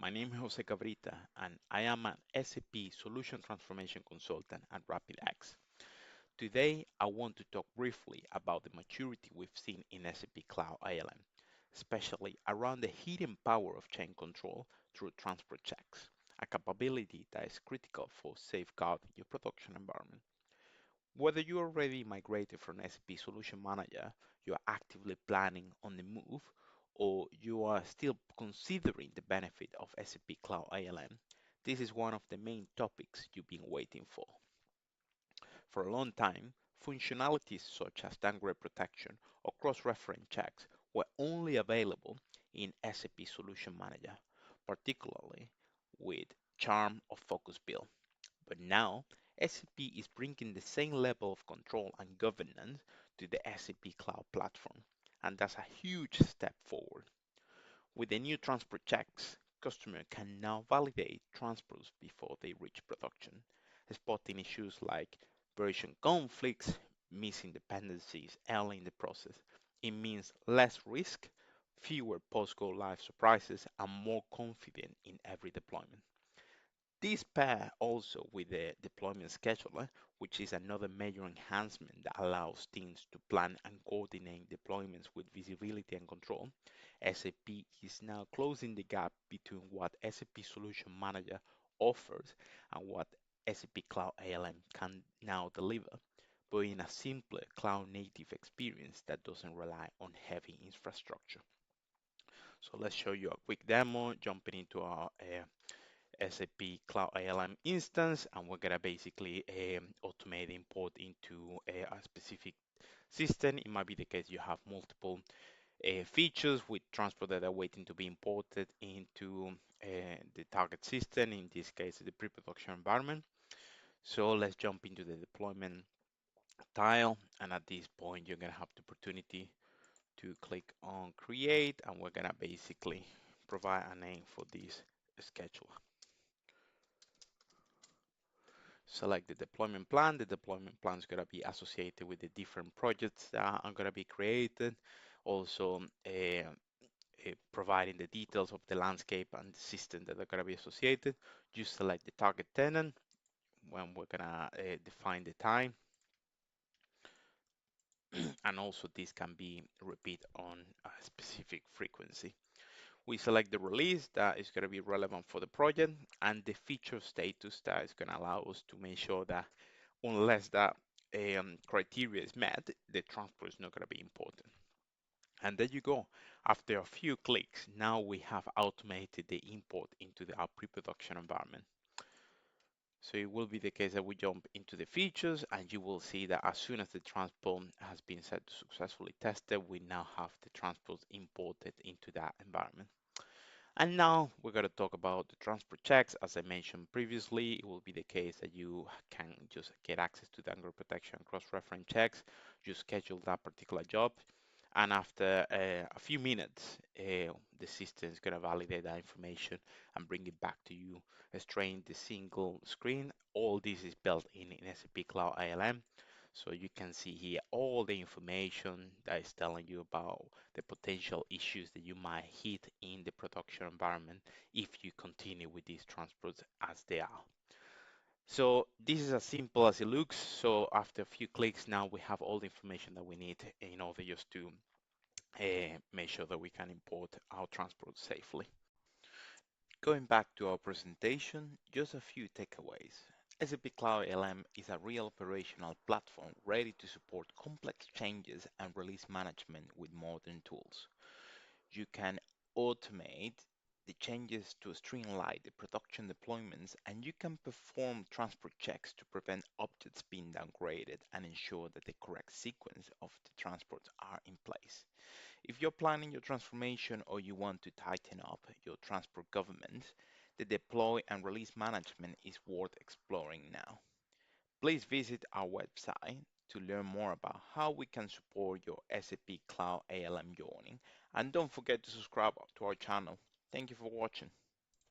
My name is Jose Cabrita, and I am an SAP Solution Transformation Consultant at RapidX. Today, I want to talk briefly about the maturity we've seen in SAP Cloud ALM, especially around the hidden power of chain control through transport checks, a capability that is critical for safeguarding your production environment. Whether you already migrated from SAP Solution Manager, you are actively planning on the move, or you are still considering the benefit of SAP Cloud ALM, this is one of the main topics you've been waiting for. For a long time, functionalities such as downgrade protection or cross-reference checks were only available in SAP Solution Manager, particularly with Charm or Focus Build. But now, SAP is bringing the same level of control and governance to the SAP Cloud Platform, and that's a huge step forward. With the new transport checks, customers can now validate transports before they reach production, spotting issues like version conflicts, missing dependencies early in the process. It means less risk, fewer post-go live surprises, and more confident in every deployment. This pair also with the deployment scheduler, which is another major enhancement that allows teams to plan and coordinate deployments with visibility and control. SAP is now closing the gap between what SAP Solution Manager offers and what SAP Cloud ALM can now deliver, but in a simpler cloud native experience that doesn't rely on heavy infrastructure. So let's show you a quick demo jumping into our SAP Cloud ALM instance, and we're gonna basically automate the import into a specific system. It might be the case you have multiple features with transport that are waiting to be imported into the target system, in this case, the pre-production environment. So let's jump into the deployment tile, and at this point, you're gonna have the opportunity to click on create, and we're gonna basically provide a name for this schedule. Select the deployment plan. The deployment plan is going to be associated with the different projects that are going to be created. Also, providing the details of the landscape and the system that are going to be associated. Just select the target tenant when we're going to define the time. And also this can be repeat on a specific frequency. We select the release that is going to be relevant for the project and the feature status that is going to allow us to make sure that unless that criteria is met, the transport is not going to be important. And there you go. After a few clicks, now we have automated the import into our pre-production environment. So it will be the case that we jump into the features, and you will see that as soon as the transport has been set to successfully tested, we now have the transport imported into that environment. And now we're going to talk about the transport checks. As I mentioned previously, it will be the case that you can just get access to the downgrade protection cross-reference checks. You schedule that particular job, and after a few minutes, the system is going to validate that information and bring it back to you straight in the single screen. All this is built in SAP Cloud ALM. So you can see here all the information that is telling you about the potential issues that you might hit in the production environment if you continue with these transports as they are. So this is as simple as it looks. So after a few clicks, now we have all the information that we need in order just to make sure that we can import our transport safely. Going back to our presentation, just a few takeaways. SAP Cloud LM is a real operational platform ready to support complex changes and release management with modern tools. You can automate the changes to streamline the production deployments, and you can perform transport checks to prevent objects being downgraded and ensure that the correct sequence of the transports are in place. If you're planning your transformation or you want to tighten up your transport governance, the deploy and release management is worth exploring now. Please visit our website to learn more about how we can support your SAP Cloud ALM journey. And don't forget to subscribe to our channel. Thank you for watching.